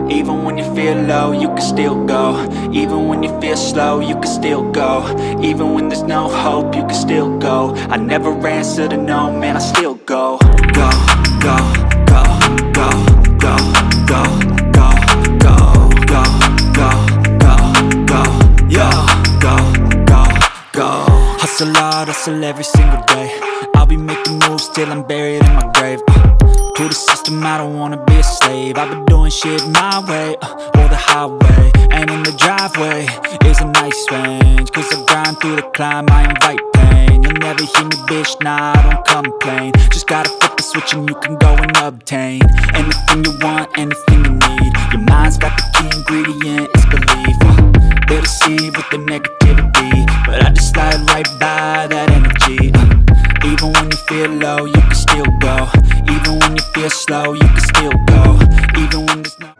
Even when you feel low, you can still go. Even when you feel slow, you can still go. Even when there's no hope, you can still go. I never answer to no, man, I still go. Go, go, go, go, go, go, go, go, go, go, go, go, yo, go, go, go. Hustle hard, hustle every single day. I'll be making moves till I'm buried in my grave. To the system, I don't wanna be a slave. I've been doing shit my way, or the highway. And in the driveway is a nice range, cause I grind through the climb, I invite pain. You'll never hear me, bitch, nah, I don't complain. Just gotta flip the switch and you can go and obtain anything you want, anything you need. Your mind's got the key ingredient, it's belief. They deceive with the negativity, but I just slide right by that energy. Even when you feel low, you can still go. Even when you feel slow, you can still go. Even when there's no